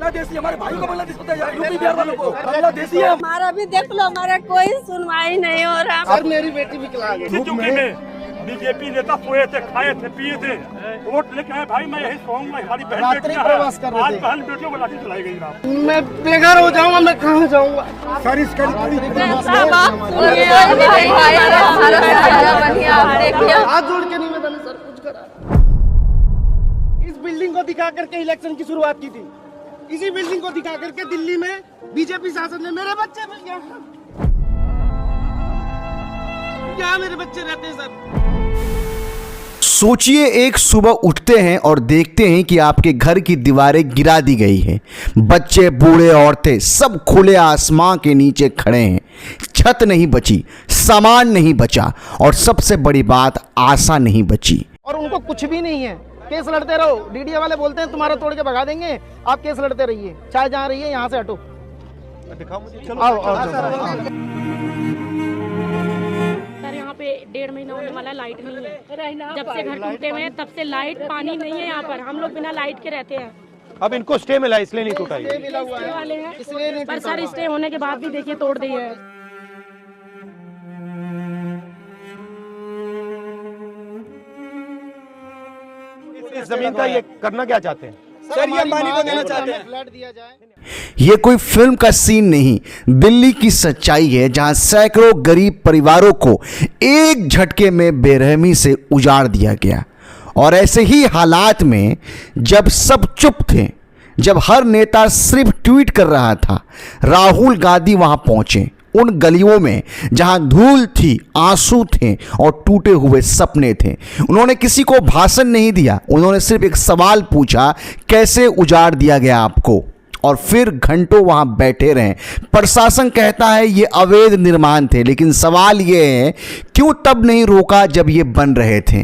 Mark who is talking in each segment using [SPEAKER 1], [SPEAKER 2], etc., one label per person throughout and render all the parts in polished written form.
[SPEAKER 1] बांग्लादेशी, हमारे भाइयों को बांग्लादेश होता है, यूपी बिहार वालों को बांग्लादेशी है।
[SPEAKER 2] हमारा भी देख लो, हमारा कोई सुनवाई नहीं हो रहा।
[SPEAKER 3] सर मेरी बेटी विकलांग है।
[SPEAKER 1] बीजेपी नेता सोए थे, खाए थे, पिए थे, वोट लेके आए। भाई मैं यही कहूँगा, हमारी बहन
[SPEAKER 3] रात्रि प्रवास कर रहे थे।
[SPEAKER 1] आज बहन बेटियों को लाठी चलाई गई रात।
[SPEAKER 3] मैं बेघर हो जाऊंगा, मैं कहाँ जाऊंगा?
[SPEAKER 1] सर इसका
[SPEAKER 3] हाथ जोड़ के निवेदन है सर, कुछ करा। इस बिल्डिंग को दिखा करके इलेक्शन की शुरुआत की थी। इसी बिल्डिंग को दिखा करके दिल्ली में बीजेपी शासन ने मेरे बच्चे मिल गया। क्या मेरे बच्चे रहते हैं सर?
[SPEAKER 4] सोचिए, एक सुबह उठते हैं और देखते हैं कि आपके घर की दीवारें गिरा दी गई है। बच्चे, बूढ़े, औरतें सब खुले आसमां के नीचे खड़े हैं। छत नहीं बची, सामान नहीं बचा और सबसे बड़ी बात, आशा नहीं बची।
[SPEAKER 3] और उनको कुछ भी नहीं है। केस लड़ते रहो। डीडीए वाले बोलते हैं तुम्हारा तोड़ के भगा देंगे, आप केस लड़ते रहिए, चाहे जहाँ रहिए, यहाँ से हटो। दिखाओ मुझे, चलो आओ।
[SPEAKER 5] यहाँ पे 1.5 महीना होने वाला, लाइट नहीं है। जब से घर टूटे हुए हैं तब से लाइट पानी नहीं है यहाँ पर। हम लोग बिना लाइट के रहते हैं।
[SPEAKER 6] अब इनको स्टे मिला इसलिए नहीं टूटा ये।
[SPEAKER 5] स्टे वाले हैं, पर सर स्टे होने के बाद भी देखिए तोड़ दिए है।
[SPEAKER 6] इस जमीन का ये करना क्या चाहते हैं?
[SPEAKER 3] सर ये अंबानी को देना चाहते हैं, फ्लैट दिया जाए।
[SPEAKER 4] ये कोई फिल्म का सीन नहीं, दिल्ली की सच्चाई है, जहां सैकड़ों गरीब परिवारों को एक झटके में बेरहमी से उजाड़ दिया गया। और ऐसे ही हालात में जब सब चुप थे, जब हर नेता सिर्फ ट्वीट कर रहा था, राहुल गांधी वहां पहुंचे। उन गलियों में जहां धूल थी, आंसू थे और टूटे हुए सपने थे। उन्होंने किसी को भाषण नहीं दिया, उन्होंने सिर्फ एक सवाल पूछा, कैसे उजाड़ दिया गया आपको? और फिर घंटों वहां बैठे रहे। प्रशासन कहता है ये अवैध निर्माण थे, लेकिन सवाल ये है, क्यों तब नहीं रोका जब ये बन रहे थे?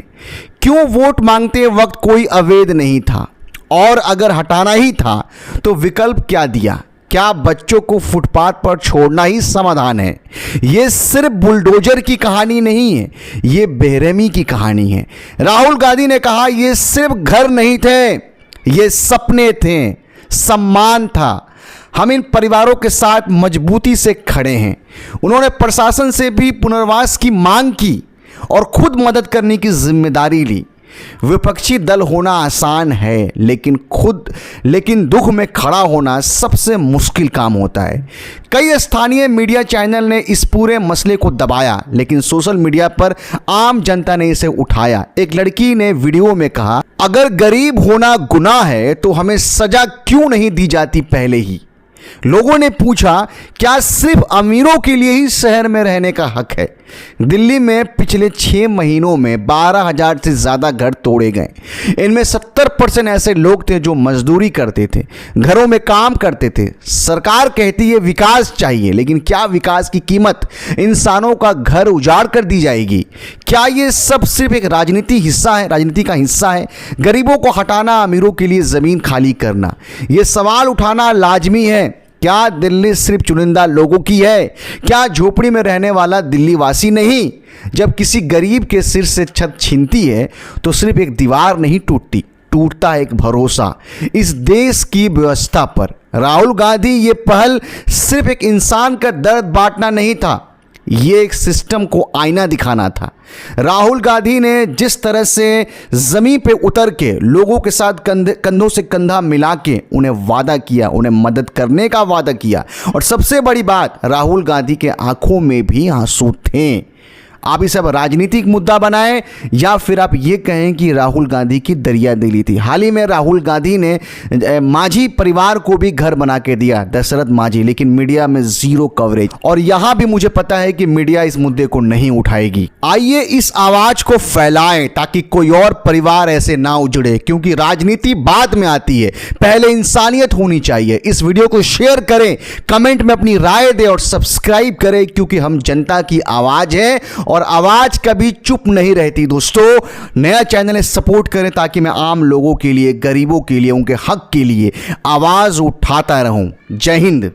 [SPEAKER 4] क्यों वोट मांगते वक्त कोई अवैध नहीं था? और अगर हटाना ही था तो विकल्प क्या दिया? क्या बच्चों को फुटपाथ पर छोड़ना ही समाधान है? ये सिर्फ बुलडोजर की कहानी नहीं है, ये बेरहमी की कहानी है। राहुल गांधी ने कहा ये सिर्फ घर नहीं थे, ये सपने थे, सम्मान था। हम इन परिवारों के साथ मजबूती से खड़े हैं। उन्होंने प्रशासन से भी पुनर्वास की मांग की और खुद मदद करने की जिम्मेदारी ली। विपक्षी दल होना आसान है, लेकिन दुख में खड़ा होना सबसे मुश्किल काम होता है। कई स्थानीय मीडिया चैनल ने इस पूरे मसले को दबाया, लेकिन सोशल मीडिया पर आम जनता ने इसे उठाया। एक लड़की ने वीडियो में कहा, अगर गरीब होना गुनाह है तो हमें सजा क्यों नहीं दी जाती पहले ही? लोगों ने पूछा, क्या सिर्फ अमीरों के लिए ही शहर में रहने का हक है? दिल्ली में पिछले 6 महीनों में 12,000 से ज़्यादा घर तोड़े गए। इनमें 70% ऐसे लोग थे जो मजदूरी करते थे, घरों में काम करते थे। सरकार कहती है विकास चाहिए, लेकिन क्या विकास की कीमत इंसानों का घर उजाड़ कर दी जाएगी? क्या ये सब सिर्फ एक राजनीति का हिस्सा है? गरीबों को हटाना, अमीरों के लिए ज़मीन खाली करना, ये सवाल उठाना लाजमी है। क्या दिल्ली सिर्फ चुनिंदा लोगों की है? क्या झोपड़ी में रहने वाला दिल्ली वासी नहीं? जब किसी गरीब के सिर से छत छीनती है तो सिर्फ एक दीवार नहीं टूटती, टूटता है एक भरोसा इस देश की व्यवस्था पर। राहुल गांधी ये पहल सिर्फ एक इंसान का दर्द बांटना नहीं था, ये एक सिस्टम को आईना दिखाना था। राहुल गांधी ने जिस तरह से ज़मीन पे उतर के लोगों के साथ कंधों से कंधा मिला के उन्हें वादा किया, उन्हें मदद करने का वादा किया। और सबसे बड़ी बात, राहुल गांधी के आंखों में भी आंसू थे। आप इसे अब राजनीतिक मुद्दा बनाएं या फिर आप ये कहें कि राहुल गांधी की दरिया दिली थी। हाल ही में राहुल गांधी ने मांझी परिवार को भी घर बना के दिया, दशरथ मांझी, लेकिन मीडिया में जीरो कवरेज। और यहां भी मुझे पता है कि मीडिया इस मुद्दे को नहीं उठाएगी। आइए इस आवाज को फैलाएं ताकि कोई और परिवार ऐसे ना उजड़े, क्योंकि राजनीति बाद में आती है, पहले इंसानियत होनी चाहिए। इस वीडियो को शेयर करें, कमेंट में अपनी राय दें और सब्सक्राइब करें, क्योंकि हम जनता की आवाज है और आवाज कभी चुप नहीं रहती। दोस्तों, नया चैनल है, सपोर्ट करें ताकि मैं आम लोगों के लिए, गरीबों के लिए, उनके हक के लिए आवाज उठाता रहूं। जय हिंद।